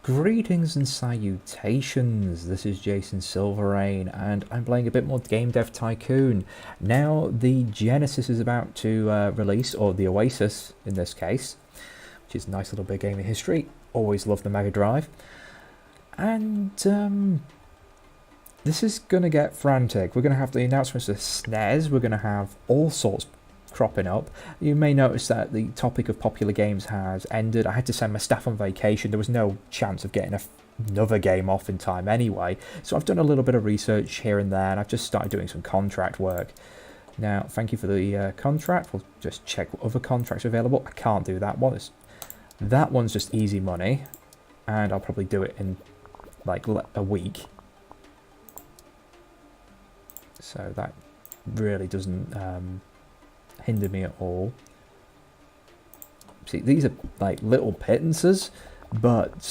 Greetings and salutations, this is Jason Silverain and I'm playing a bit more Game Dev Tycoon. Now the Genesis is about to release, or the Oasis in this case, which is a nice little bit of gaming history. Always love the Mega Drive. And this is going to get frantic. We're going to have the announcements of SNES, we're going to have all sorts cropping up. You may notice that the topic of popular games has ended. I had to send my staff on vacation. There was no chance of getting another game off in time anyway. So I've done a little bit of research here and there, and I've just started doing some contract work. Now, thank you for the contract. We'll just check what other contracts are available. I can't do that one. That one's just easy money, and I'll probably do it in like a week. So that really doesn't hinder me at all. See, these are like little pittances, but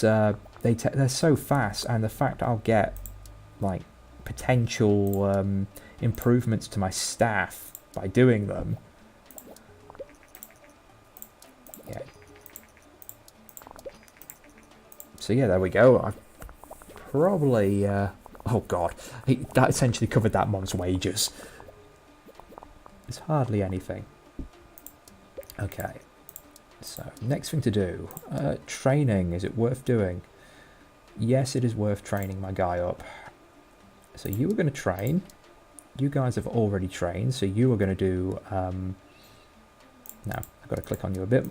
they're so fast, and the fact I'll get like potential improvements to my staff by doing them. Yeah. So yeah, there we go. I've probably oh god, that essentially covered that month's wages. It's hardly anything. Okay, so next thing to do, training. Is it worth doing? Yes, it is worth training my guy up. So you were going to train. You guys have already trained, so you are going to do... now, I've got to click on you a bit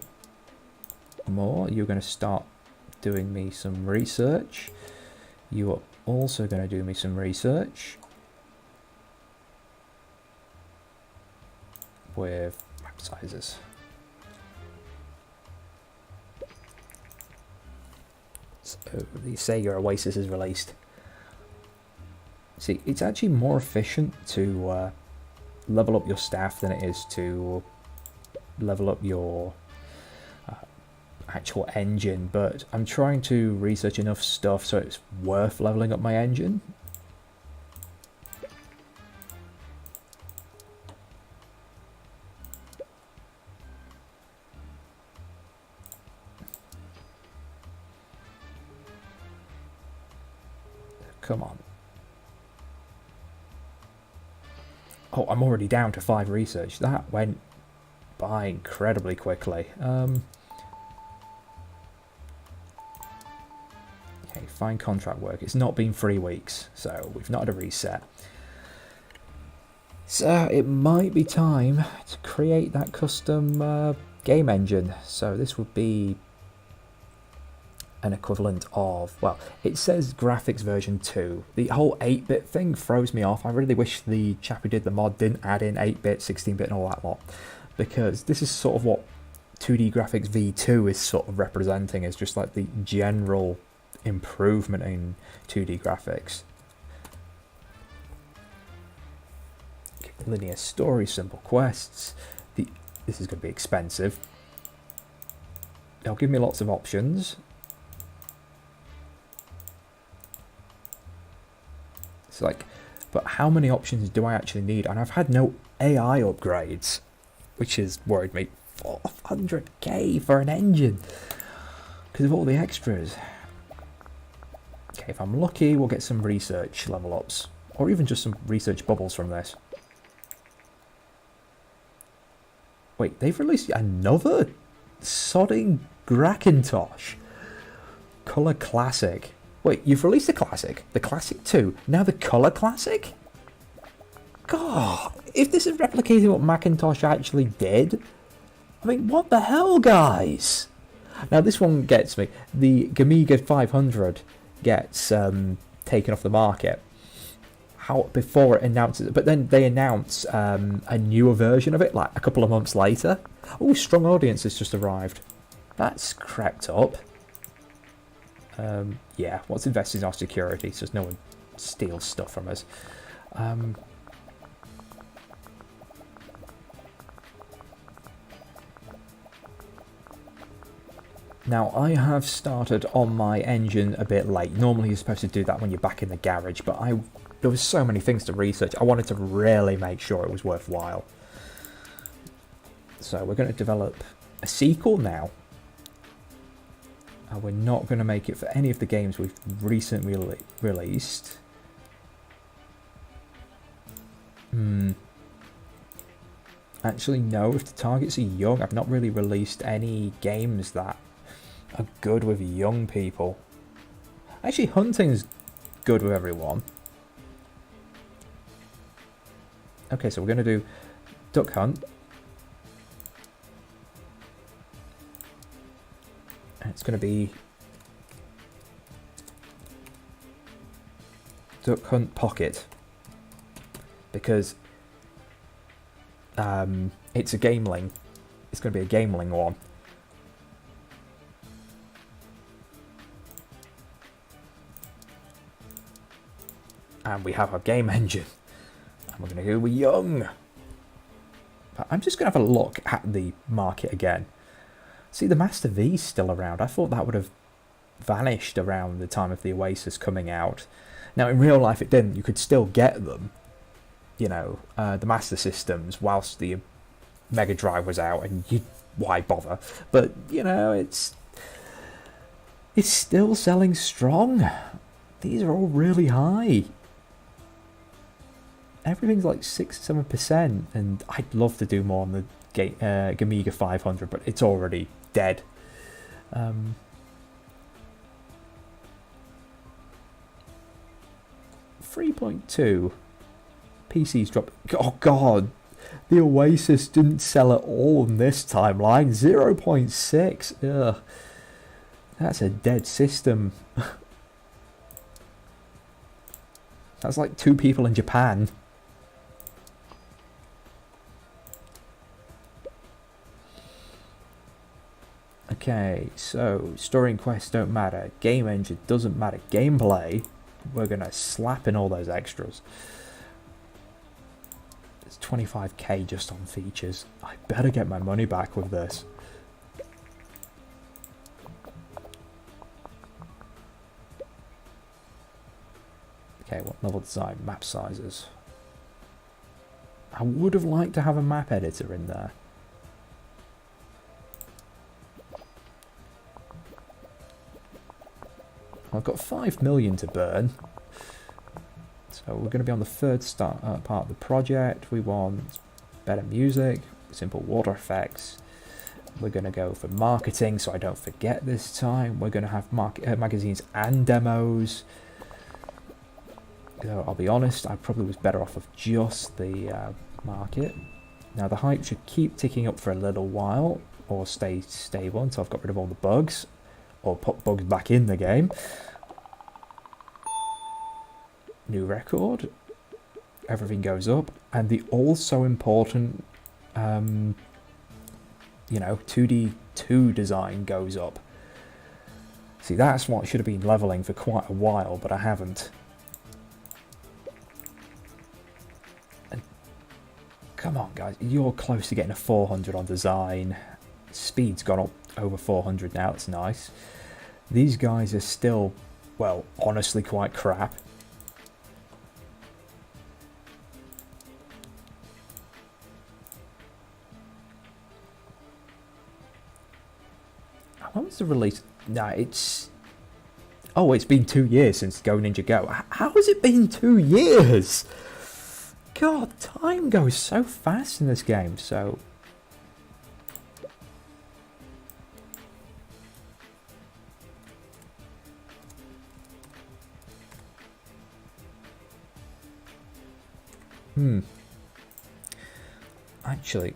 more. You're going to start doing me some research. You are also going to do me some research with map sizes. So you say your Oasis is released. See, it's actually more efficient to level up your staff than it is to level up your actual engine, but I'm trying to research enough stuff so it's worth leveling up my engine. Come on. Oh, I'm already down to 5 research. That went by incredibly quickly. Okay, find contract work. It's not been 3 weeks, so we've not had a reset. So it might be time to create that custom game engine. So this would be an equivalent of, well, it says graphics version 2. The whole 8-bit thing throws me off. I really wish the chap who did the mod didn't add in 8-bit, 16-bit and all that lot, because this is sort of what 2D graphics v2 is sort of representing, is just like the general improvement in 2D graphics. Linear story, simple quests. This is going to be expensive. It'll give me lots of options. It's like, but how many options do I actually need? And I've had no AI upgrades, which has worried me. 400k for an engine because of all the extras. Okay, if I'm lucky, we'll get some research level ups, or even just some research bubbles from this. Wait, they've released another sodding Gracintosh Color Classic. Wait, you've released the Classic 2, now the Color Classic? God, if this is replicating what Macintosh actually did, I mean, what the hell, guys? Now this one gets me. The Amiga 500 gets taken off the market before it announces it, but then they announce a newer version of it like a couple of months later. Oh, Strong Audience has just arrived. That's crept up. Yeah, let's invest in our security so no one steals stuff from us. Now, I have started on my engine a bit late. Normally you're supposed to do that when you're back in the garage, but there was so many things to research. I wanted to really make sure it was worthwhile. So we're going to develop a sequel now. And we're not going to make it for any of the games we've recently released. Actually, no, if the targets are young, I've not really released any games that are good with young people. Actually, hunting's good with everyone. Okay, so we're going to do Duck Hunt. And it's going to be Duck Hunt Pocket. Because it's a Gamling. It's going to be a Gamling one. And we have our game engine. And we're going to go with young. But I'm just going to have a look at the market again. See, the Master V's still around. I thought that would have vanished around the time of the Oasis coming out. Now, in real life, it didn't. You could still get them, you know, the Master Systems, whilst the Mega Drive was out, and why bother? But, you know, it's still selling strong. These are all really high. Everything's like 6-7%, and I'd love to do more on the Amiga 500, but it's already dead. 3.2 PCs dropped. Oh god, the Oasis didn't sell at all on this timeline. 0.6. Ugh, that's a dead system. That's like 2 people in Japan. Okay, so story and quests don't matter, game engine doesn't matter, gameplay, we're gonna slap in all those extras. It's 25k just on features. I better get my money back with this. Okay, what level design? Map sizes. I would have liked to have a map editor in there. I've got 5 million to burn, so we're going to be on the third part of the project. We want better music, simple water effects. We're going to go for marketing, so I don't forget this time. We're going to have magazines and demos. So I'll be honest, I probably was better off of just the market. Now the hype should keep ticking up for a little while, or stay stable until I've got rid of all the bugs. Or put bugs back in the game. New record. Everything goes up. And the also important, you know, 2D2 design goes up. See, that's what I should have been leveling for quite a while, but I haven't. And come on, guys. You're close to getting a 400 on design. Speed's gone up over 400 now, it's nice. These guys are still, well, honestly quite crap. When was the release? Nah, it's... Oh, it's been 2 years since Go Ninja Go. How has it been 2 years? God, time goes so fast in this game, so... Actually,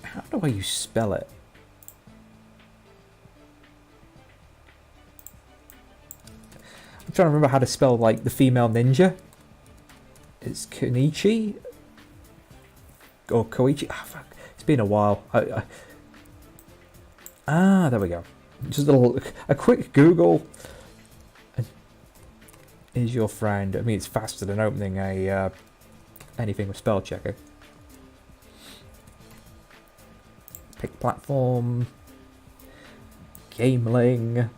how do you spell it? I'm trying to remember how to spell, like, the female ninja. It's Konichi? Or Koichi? Oh, fuck. It's been a while. Ah, there we go. Just a quick Google. Is your friend? I mean, it's faster than opening a anything with spell checker. Pick platform. Gamling.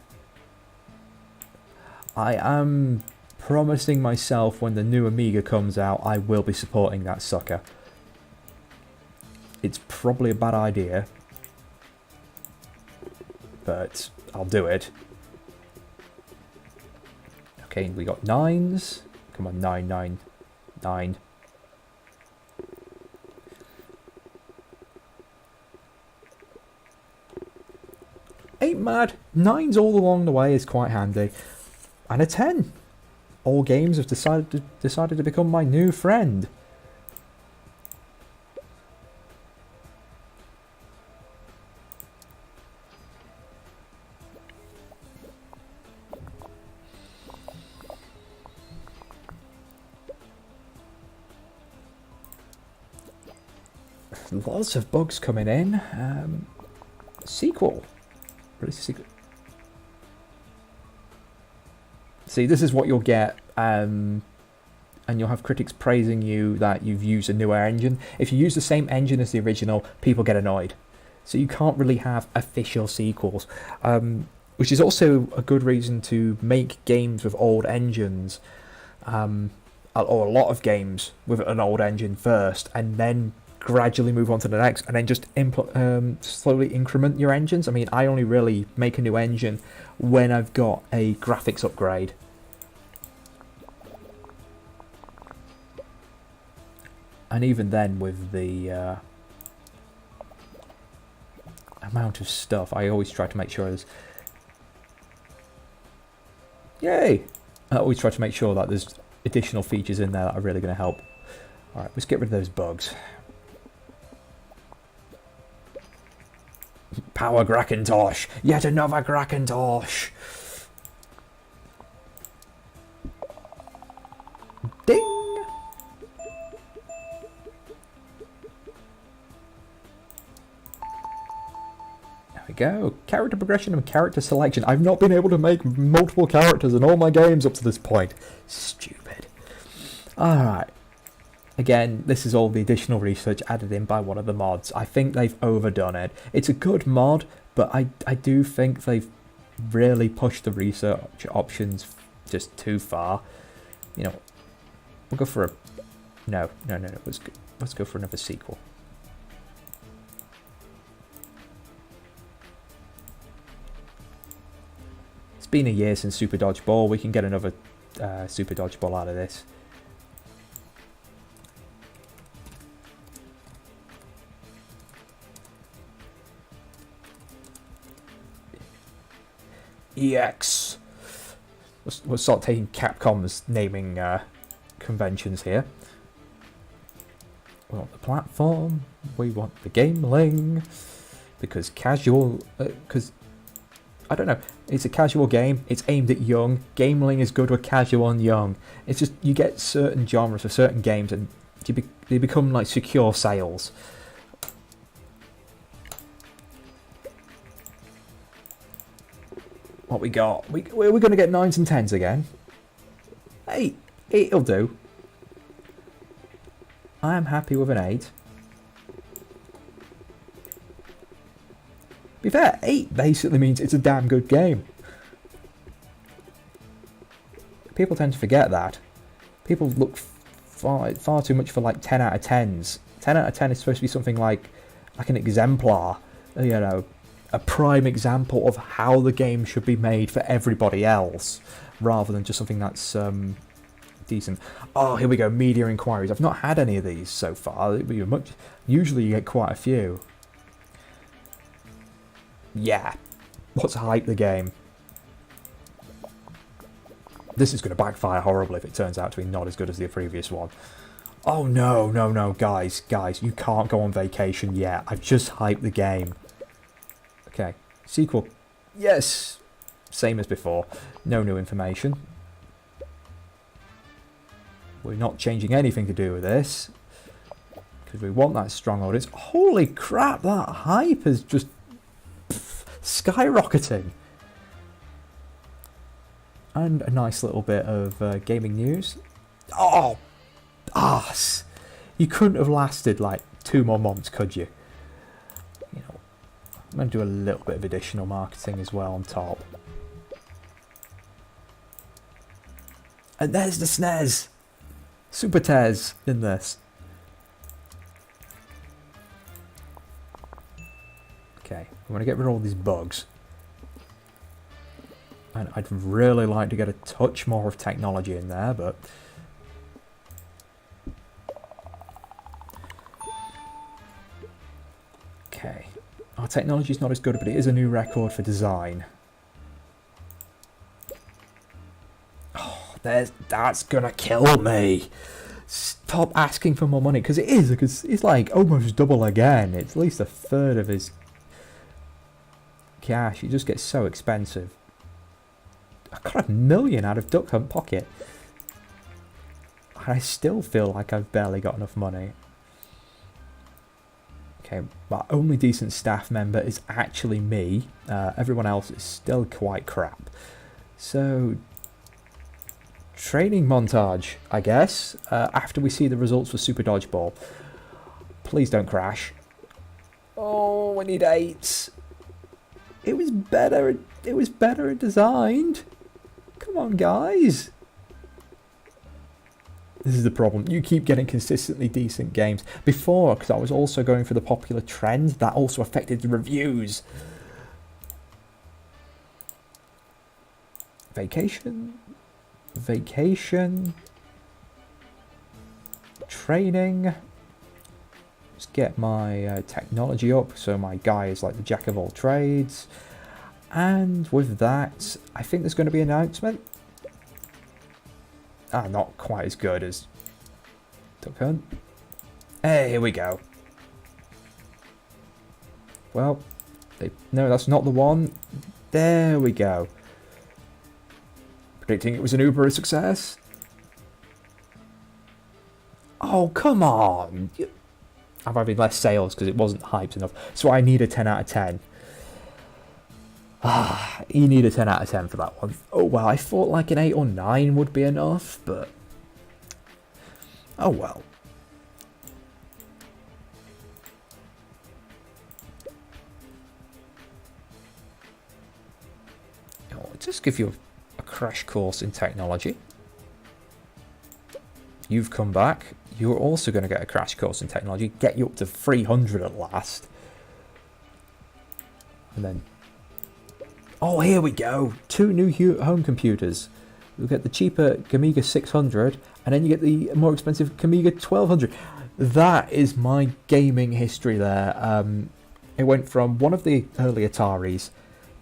I am promising myself when the new Amiga comes out, I will be supporting that sucker. It's probably a bad idea, but I'll do it. Okay, we got 9s. Come on, 9, 9, 9. Ain't mad. 9s all along the way is quite handy. And a 10. All games have decided to become my new friend. Lots of bugs coming in. Sequel. Release a sequel. See, this is what you'll get, and you'll have critics praising you that you've used a newer engine. If you use the same engine as the original, people get annoyed. So you can't really have official sequels, which is also a good reason to make games with old engines, or a lot of games with an old engine first, and then gradually move on to the next, and then just slowly increment your engines. I mean, I only really make a new engine when I've got a graphics upgrade. And even then, with the amount of stuff, I always try to make sure there's... Yay! I always try to make sure that there's additional features in there that are really going to help. Alright, let's get rid of those bugs. Power Grackintosh! Yet another Grackintosh! Ding! There we go. Character progression and character selection. I've not been able to make multiple characters in all my games up to this point. Stupid. Alright. Again, this is all the additional research added in by one of the mods. I think they've overdone it. It's a good mod, but I do think they've really pushed the research options just too far. You know, we'll go for a... No. Let's go for another sequel. It's been a year since Super Dodgeball. We can get another Super Dodgeball out of this. EX. We'll start taking Capcom's naming conventions here. We want the platform. We want the Gamling. Because casual... Because... I don't know. It's a casual game. It's aimed at young. Gamling is good with casual and young. It's just... You get certain genres for certain games and they become like secure sales. What we got? We're going to get 9s and 10s again. 8. 8'll do. I am happy with an 8. Be fair, 8 basically means it's a damn good game. People tend to forget that. People look far too much for like 10 out of 10s. 10 out of 10 is supposed to be something like an exemplar, you know, a prime example of how the game should be made for everybody else, rather than just something that's decent. Oh, here we go, media inquiries. I've not had any of these so far. Usually you get quite a few. Yeah, let's hype the game. This is going to backfire horribly if it turns out to be not as good as the previous one. Oh no, guys, you can't go on vacation yet. I've just hyped the game. Okay, sequel. Yes! Same as before. No new information. We're not changing anything to do with this. Because we want that strong audience. Holy crap, that hype is just skyrocketing. And a nice little bit of gaming news. Oh! Arse! You couldn't have lasted like 2 more months, could you? You know, I'm going to do a little bit of additional marketing as well on top. And there's the SNES! Super Tez in this. Okay, we want to get rid of all these bugs. And I'd really like to get a touch more of technology in there, but... Okay. Our technology's not as good, but it is a new record for design. Oh, that's gonna kill me! Stop asking for more money, because it is, because it's like almost double again. It's at least a third of his cash. It just gets so expensive. I got $1 million out of Duck Hunt Pocket. And I still feel like I've barely got enough money. Okay, my only decent staff member is actually me. Everyone else is still quite crap. So, training montage, I guess, after we see the results for Super Dodgeball. Please don't crash. Oh, we need 8. It was better designed. Come on, guys. This is the problem. You keep getting consistently decent games. Before, because I was also going for the popular trend, that also affected the reviews. Vacation. Training. Let's get my technology up so my guy is like the jack of all trades. And with that, I think there's going to be an announcement. Not quite as good as Duck Hunt. Hey, here we go. Well, no, that's not the one. There we go. Predicting it was an uber success. Oh, come on. I'm having less sales because it wasn't hyped enough. So I need a 10 out of 10. You need a 10 out of 10 for that one. Oh, well, I thought like an 8 or 9 would be enough, but... oh, well. I'll just give you a crash course in technology. You've come back. You're also going to get a crash course in technology. Get you up to 300 at last. And then... oh, here we go. 2 new home computers. You'll get the cheaper Amiga 600, and then you get the more expensive Amiga 1200. That is my gaming history there. It went from one of the early Ataris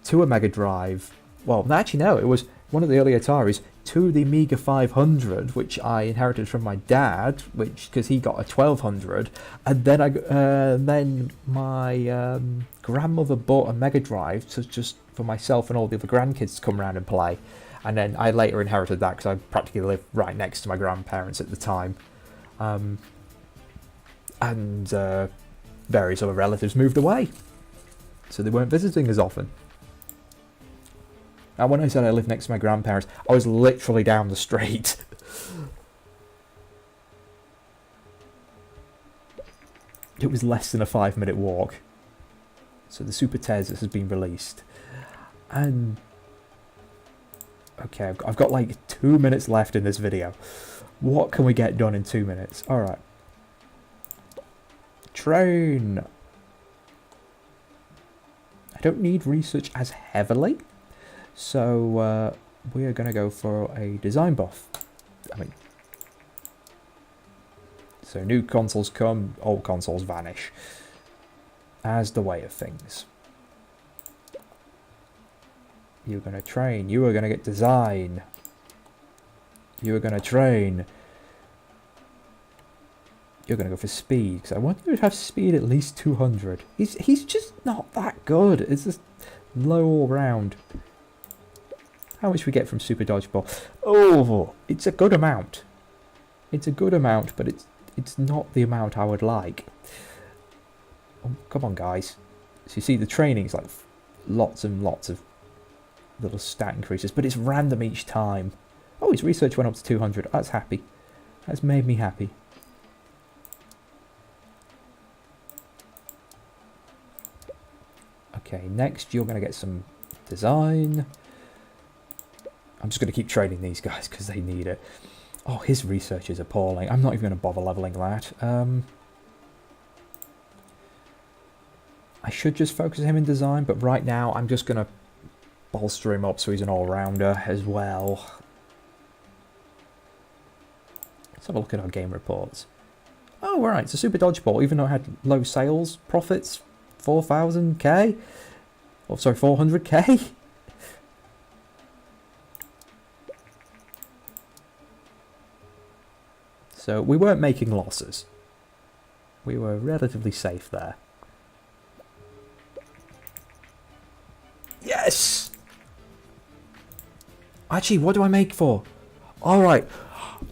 to a Mega Drive. Well, actually, no, it was one of the early Ataris to the Amiga 500, which I inherited from my dad, because he got a 1200, and then then my grandmother bought a Mega Drive just for myself and all the other grandkids to come around and play, and then I later inherited that because I practically lived right next to my grandparents at the time, and various other relatives moved away, so they weren't visiting as often. And when I said I lived next to my grandparents, I was literally down the street. It was less than a 5-minute walk. So the Super Tez has been released. And... okay, I've got like 2 minutes left in this video. What can we get done in 2 minutes? Alright. Train! I don't need research as heavily. So, we are going to go for a design buff. So new consoles come, old consoles vanish. As the way of things. You're going to train, you are going to get design. You are going to train. You're going to go for speed, because I want you to have speed at least 200. He's just not that good. It's just low all round. How much we get from Super Dodgeball? Oh, it's a good amount. It's a good amount, but it's not the amount I would like. Oh, come on, guys. So you see, the training's like lots and lots of little stat increases, but it's random each time. Oh, his research went up to 200. That's happy. That's made me happy. Okay, next you're going to get some design. I'm just going to keep training these guys because they need it. Oh, his research is appalling. I'm not even going to bother leveling that. I should just focus him in design, but right now I'm just going to bolster him up so he's an all-rounder as well. Let's have a look at our game reports. Oh, right, it's a super dodgeball, even though it had low sales profits, 4,000k? Oh, sorry, 400k? So we weren't making losses. We were relatively safe there. Yes! Actually, what do I make for? Alright,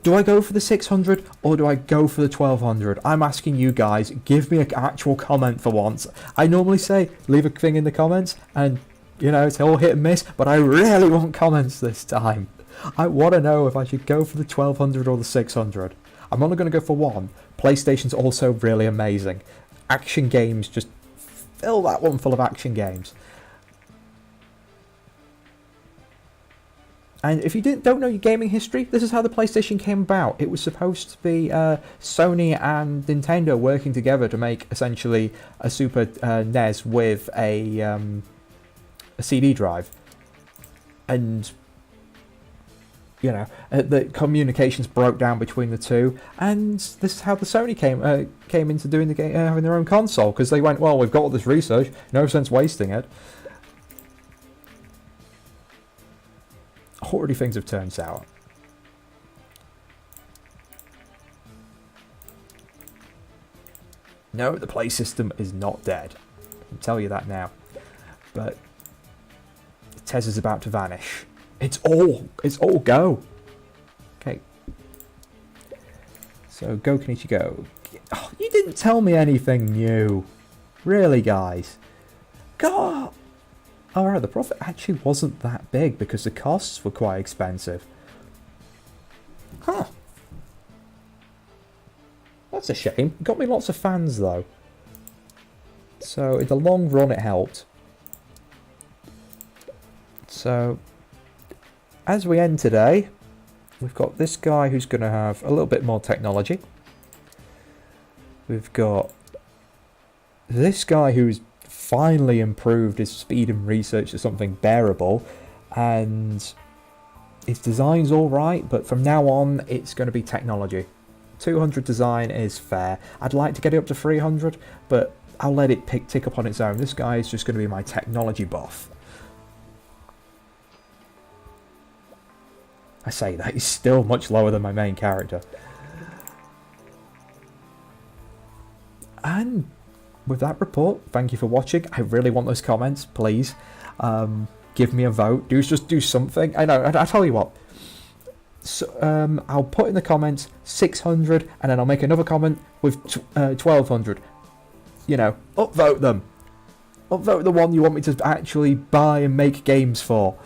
do I go for the 600 or do I go for the 1200? I'm asking you guys, give me an actual comment for once. I normally say, leave a thing in the comments and, you know, it's all hit and miss, but I really want comments this time. I want to know if I should go for the 1200 or the 600. I'm only going to go for one. PlayStation's also really amazing. Action games, just fill that one full of action games. And if you don't know your gaming history, this is how the PlayStation came about. It was supposed to be Sony and Nintendo working together to make essentially a Super NES with a CD drive. And, you know, the communications broke down between the two. And this is how the Sony came into doing the game, having their own console. Because they went, well, we've got all this research, no sense wasting it. Already things have turned sour. No, the play system is not dead. I can tell you that now. But Tez is about to vanish. It's all go. Okay. So go Kenichi go. Oh, you didn't tell me anything new. Really, guys? God. Alright, the profit actually wasn't that big because the costs were quite expensive. Huh. That's a shame. It got me lots of fans though. So in the long run it helped. So as we end today, we've got this guy who's going to have a little bit more technology. We've got this guy who's finally improved his speed and research to something bearable, and his design's alright, but from now on it's going to be technology. 200 design is fair. I'd like to get it up to 300, but I'll let it tick up on its own. This guy is just going to be my technology buff. I say that, he's still much lower than my main character. And with that report, thank you for watching. I really want those comments, please. Give me a vote. Just do something. I know, I tell you what. So, I'll put in the comments 600 and then I'll make another comment with 1200. You know, upvote them. Upvote the one you want me to actually buy and make games for.